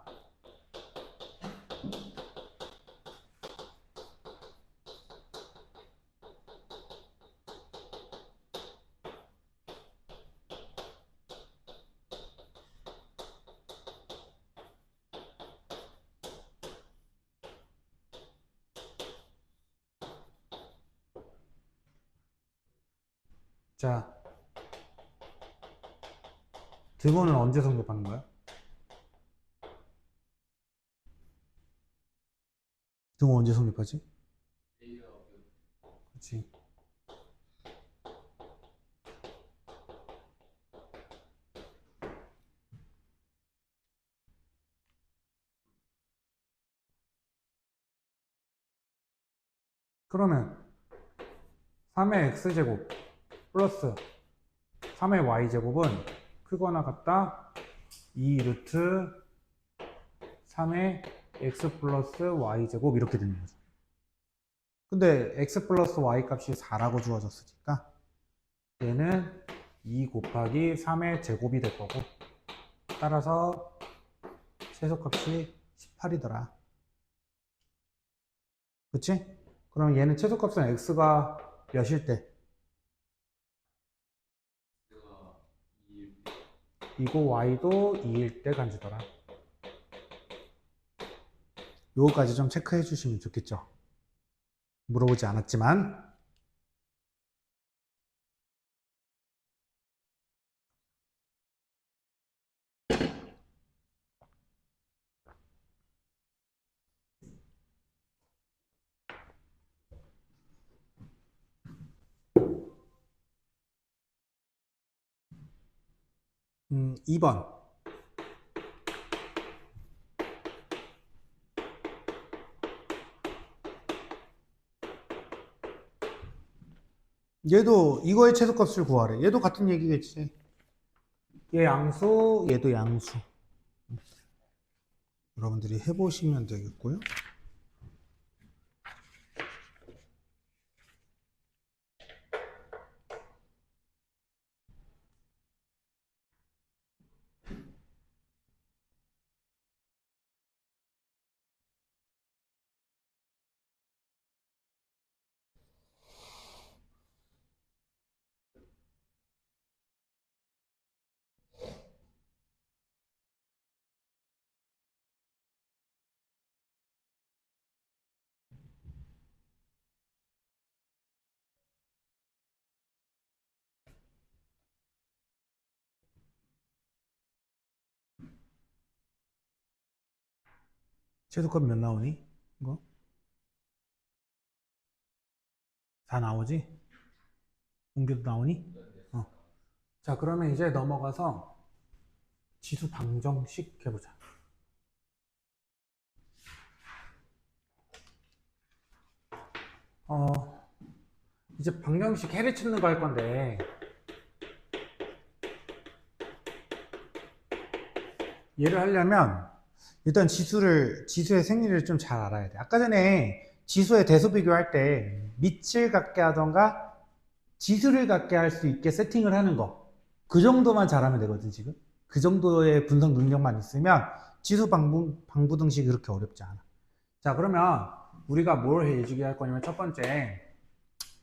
자, 등호는 언제 성립하는 거야? 등호 언제 성립하지? 그렇지. 그러면 3의 x제곱 플러스 3의 y제곱은 크거나 같다 2 루트 3의 x 플러스 y제곱 이렇게 되는 거죠. 근데 x 플러스 y 값이 4라고 주어졌으니까 얘는 2 곱하기 3의 제곱이 될 거고, 따라서 최소값이 18이더라. 그치? 그럼 얘는 최소값은 x가 몇일 때? 이고 y도 2일 때 간주더라. 요거까지 좀 체크해 주시면 좋겠죠. 물어보지 않았지만. 음, 2번. 얘도 이거의 최소값을 구하래. 얘도 같은 얘기겠지. 얘 양수, 얘도 양수. 여러분들이 해보시면 되겠고요. 최소값 몇 나오니? 이거? 4 나오지? 공비도 나오니? 어. 자, 그러면 이제 넘어가서 지수 방정식 해보자. 이제 방정식 해를 찾는 거 할 건데, 얘를 하려면 일단 지수의 생리를 좀 잘 알아야 돼. 아까 전에 지수의 대소 비교할 때 밑을 갖게 하던가 지수를 갖게 할 수 있게 세팅을 하는 거. 그 정도만 잘하면 되거든, 지금. 그 정도의 분석 능력만 있으면 지수 방부등식이 그렇게 어렵지 않아. 자, 그러면 우리가 뭘 해주기 할 거냐면 첫 번째,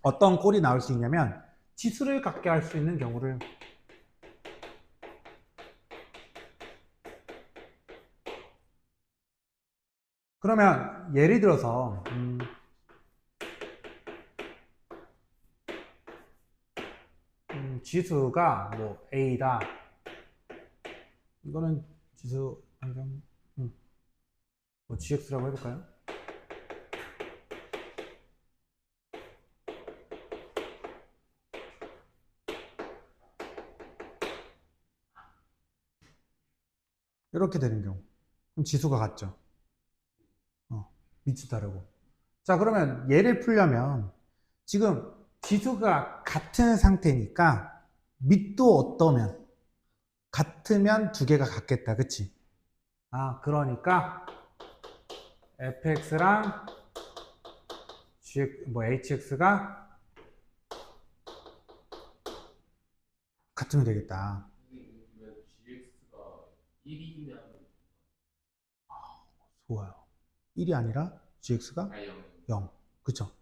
어떤 꼴이 나올 수 있냐면 지수를 갖게 할 수 있는 경우를, 그러면 예를 들어서 지수가 뭐 A다. 이거는 지수 방정 뭐 GX라고 해볼까요? 이렇게 되는 경우, 그럼 지수가 같죠. 밑이 다르고. 자, 그러면 얘를 풀려면 지금 지수가 같은 상태니까 밑도 어떠면 같으면 두 개가 같겠다. 그치? 아, 그러니까 fx랑 hx가 같으면 되겠다. 그러면 GX가 1이면 좋아요. 1이 아니라 gx가 아 0. 0. 그쵸?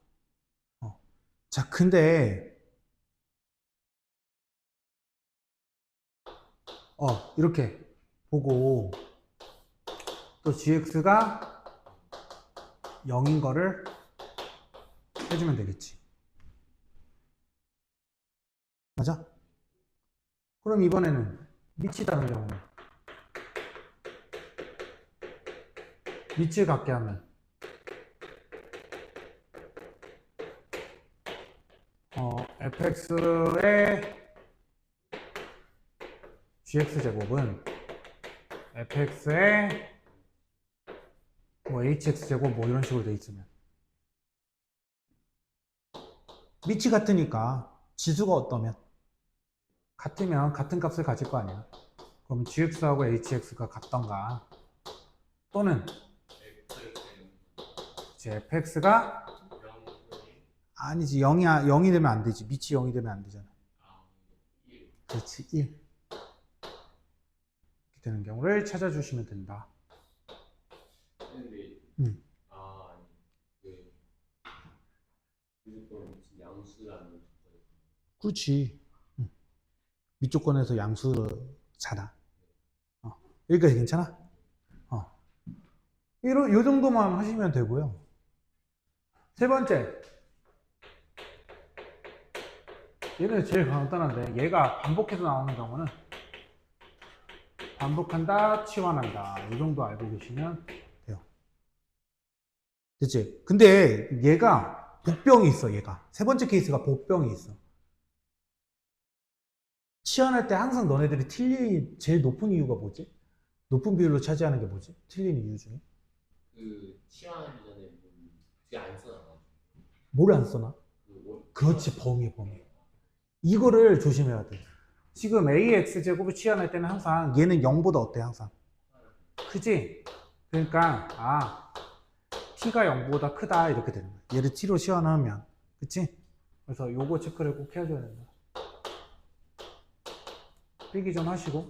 자, 근데 이렇게 보고 또 gx가 0인 거를 해주면 되겠지. 맞아? 그럼 이번에는 미치다는 경우는 밑을 갖게 하면 fx의 gx제곱은 fx의 hx제곱 이런 식으로 돼 있으면 밑이 같으니까 지수가 어떠면 같으면 같은 값을 가질 거 아니야. 그럼 gx하고 hx가 같던가 또는 이제 fx가 아니지 0이 되면 안 되지. 밑이 0이 되면 안 되잖아. 그렇지 1 이렇게 되는 경우를 찾아주시면 된다. 근데 무조건 양수라는 조건이 그렇지. 밑조건에서 양수잖아. 여기까지 괜찮아? 요 정도만 하시면 되고요. 세 번째, 얘는 제일 간단한데 얘가 반복해서 나오는 경우는 반복한다, 치환한다 이 정도 알고 계시면 돼요. 됐지? 근데 얘가 복병이 있어. 얘가 세 번째 케이스가 복병이 있어. 치환할 때 항상 너네들이 틀린 제일 높은 이유가 뭐지? 높은 비율로 차지하는 게 뭐지? 틀린 이유 중에? 그 치환하기 전에 그게 안 써나가지고 뭘 안 써놔? 그렇지, 범위. 이거를 조심해야 돼. 지금 AX제곱을 치환할 때는 항상 얘는 0보다 어때? 항상 크지? 그러니까 T가 0보다 크다 이렇게 되는 거야. 얘를 T로 치환하면 그치? 그래서 요거 체크를 꼭 해줘야 된다. 필기 좀 하시고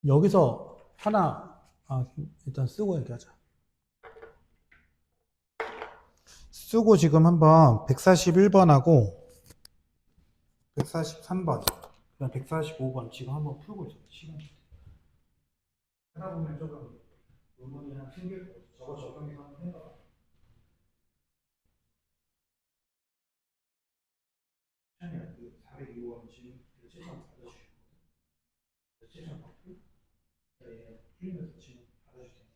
여기서 하나 일단 쓰고 얘기하자. 쓰고 지금 한번 141번하고 143번 그다음 145번 지금 한번 풀고 있어. 시간 하다 보면 조금 의문이 하나 생길 거고 저거 적용해서 한번 해봐. 시간이야. 그 402번 지금 최선 받아주시고 최선 받고 풀리면서 지금 받아주세요.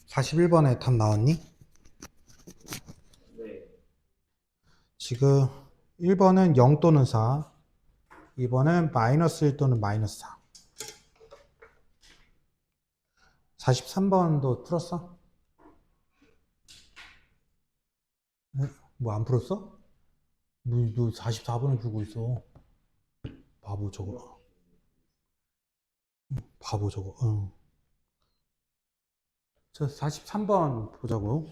41번에 답 나왔니? 네. 지금 1번은 0 또는 4, 2번은 마이너스 1 또는 마이너스 4. 43번도 풀었어? 뭐 안 풀었어? 너 44번을 풀고 있어. 바보 저거. 바보 저거. 응. 저 43번 보자고요.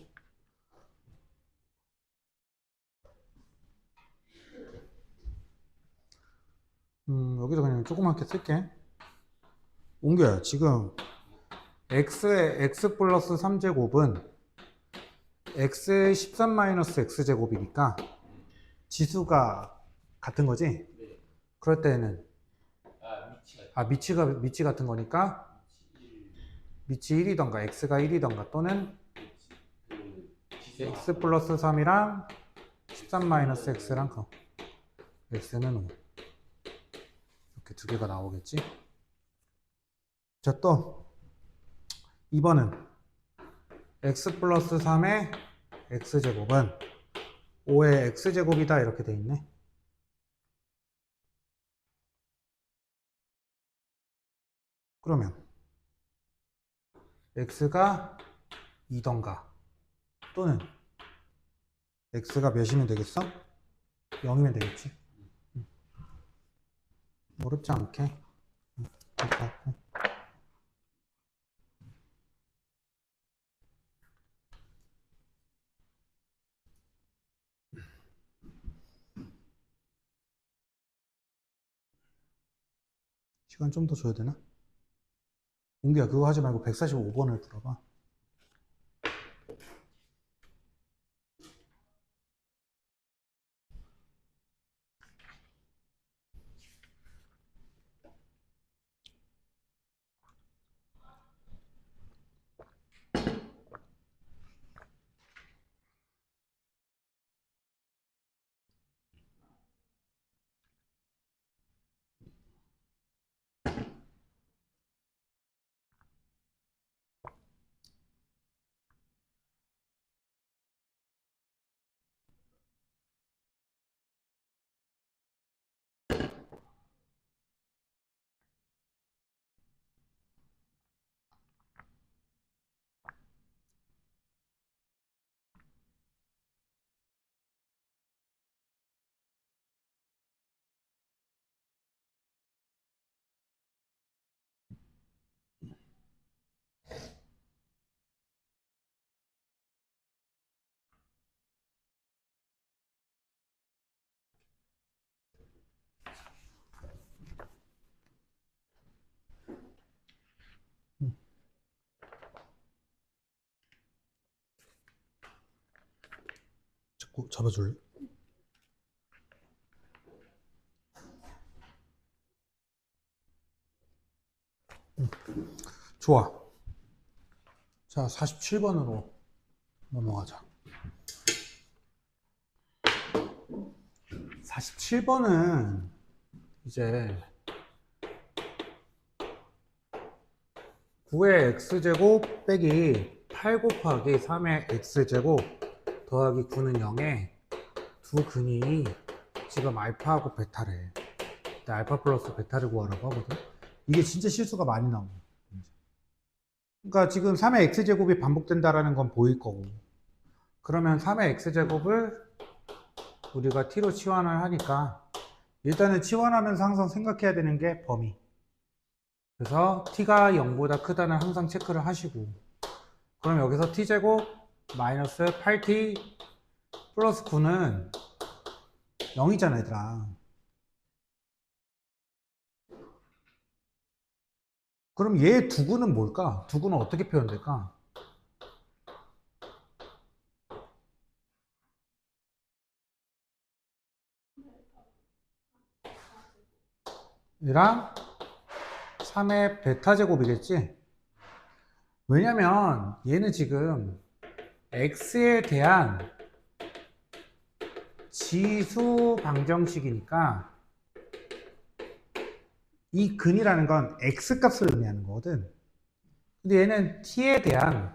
여기서 그냥 조그맣게 쓸게. 옮겨요. 지금 x의 x 플러스 3제곱은 x의 13 마이너스 x제곱이니까 지수가 같은 거지? 네. 그럴 때는 위치가 미치 같은 거니까 미치 1이던가 x가 1이던가 또는 x 플러스 3이랑 13 마이너스 x랑 x는 5 이렇게 두 개가 나오겠지? 자, 또 2번은 x 플러스 3의 x제곱은 5의 x제곱이다 이렇게 돼 있네. 그러면 x가 2던가 또는 x가 몇이면 되겠어? 0이면 되겠지. 어렵지 않게. 시간 좀 더 줘야 되나? 웅기야 그거 하지 말고 145번을 풀어봐. 자꾸 잡아줄래? 좋아. 자, 47번으로 넘어가자. 47번은 이제 9의 x제곱 빼기 8 곱하기 3의 x제곱 더하기 9는 0에 두 근이 지금 알파하고 베타래. 근데 알파 플러스 베타를 구하라고 하거든. 이게 진짜 실수가 많이 나오네. 그러니까 지금 3의 x제곱이 반복된다라는 건 보일 거고, 그러면 3의 x제곱을 우리가 t로 치환을 하니까 일단은 치환하면서 항상 생각해야 되는 게 범위. 그래서 t가 0보다 크다는 항상 체크를 하시고, 그럼 여기서 t제곱 마이너스 8t 플러스 9는 0이잖아 얘들아. 그럼 얘 두구는 뭘까? 두구는 어떻게 표현될까? 얘랑 3의 베타 제곱이겠지? 왜냐면 얘는 지금 x에 대한 지수 방정식이니까 이 근이라는 건 x 값을 의미하는 거거든. 근데 얘는 t에 대한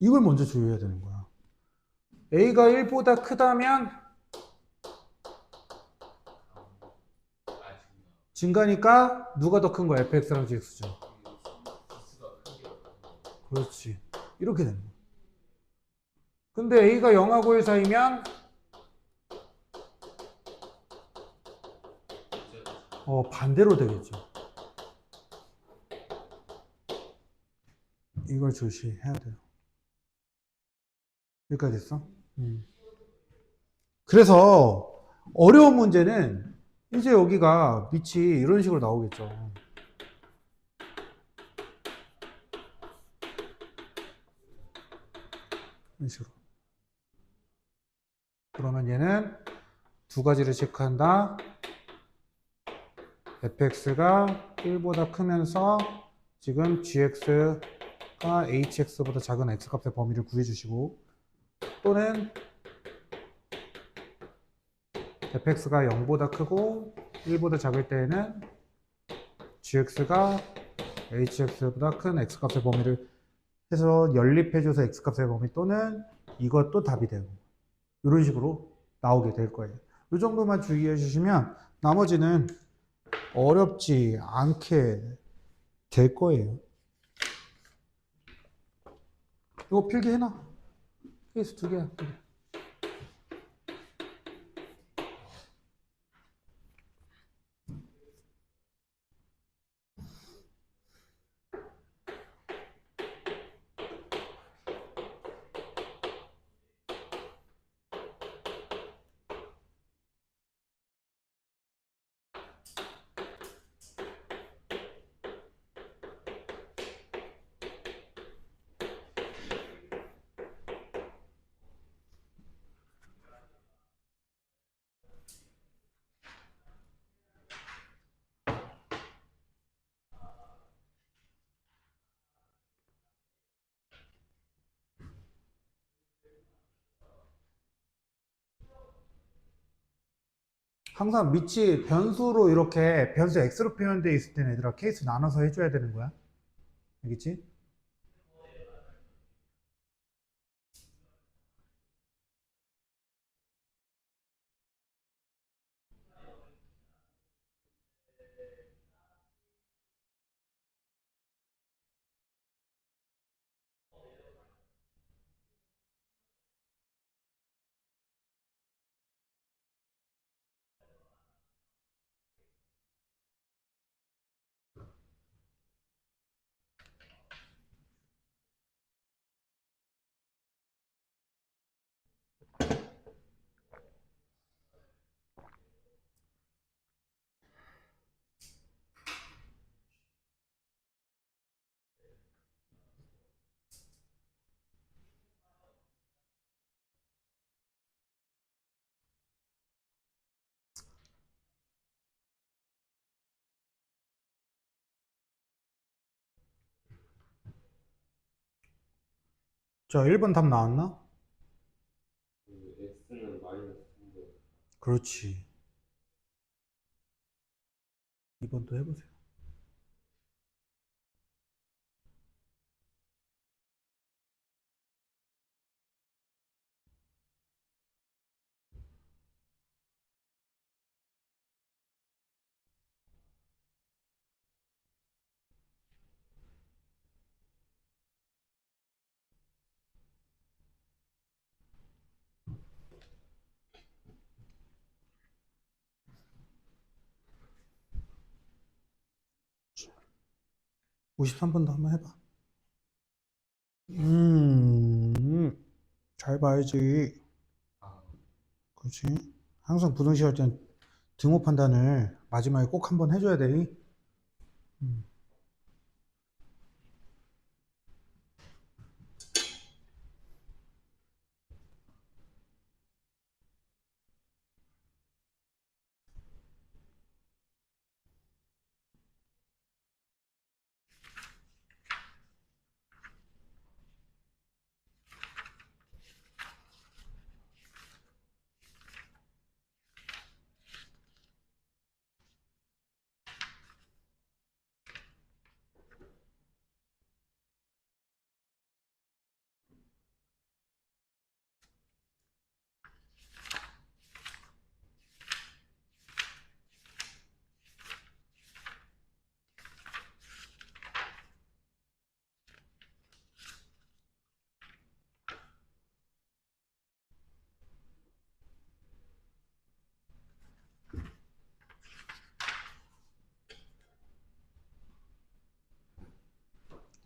이걸 먼저 조회해야 되는 거야. a가 1보다 크다면 증가니까 누가 더 큰 거야? fx랑 gx죠. 그렇지. 이렇게 되는 거야. 근데 a가 0하고 1 사이면 반대로 되겠죠. 이걸 조시해야 돼요. 여기까지 됐어? 그래서 어려운 문제는 이제 여기가 밑이 이런 식으로 나오겠죠. 이런 식으로. 그러면 얘는 두 가지를 체크한다. fx가 1보다 크면서 지금 gx가 hx보다 작은 x값의 범위를 구해주시고, 또는 fx가 0보다 크고 1보다 작을 때에는 gx가 hx보다 큰 x값의 범위를 해서 연립해줘서 x값의 범위, 또는 이것도 답이 되고, 이런 식으로 나오게 될 거예요. 이 정도만 주의해 주시면 나머지는 어렵지 않게 될 거예요. 이거 필기해놔. 케이스 2개야. 항상 밑이 변수로 이렇게 변수 x로 표현되어 있을 때는 얘들아 케이스 나눠서 해줘야 되는 거야. 알겠지? 자, 1번 답 나왔나? x는 마이너스 3번. 그렇지. 2번도 해보세요. 자, 53번도 한번 해봐. 잘 봐야지. 그렇지. 항상 부등식 할 땐 등호 판단을 마지막에 꼭 한번 해줘야 돼.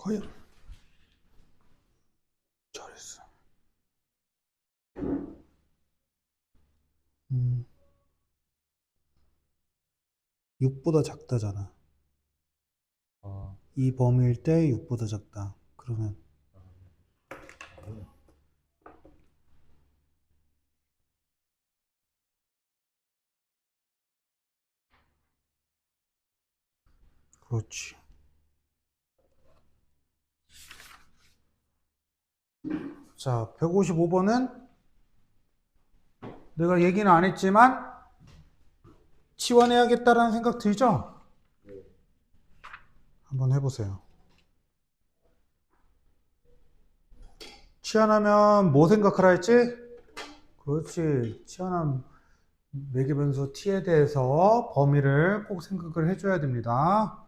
과연 잘했어. 6보다 작다잖아. 아, 이 범위일 때 6보다 작다. 그러면 그렇지. 자, 155번은 내가 얘기는 안 했지만 치환해야겠다라는 생각 들죠? 네. 한번 해보세요. 치환하면 뭐 생각하라 했지? 그렇지. 치환한 매개변수 t에 대해서 범위를 꼭 생각을 해줘야 됩니다.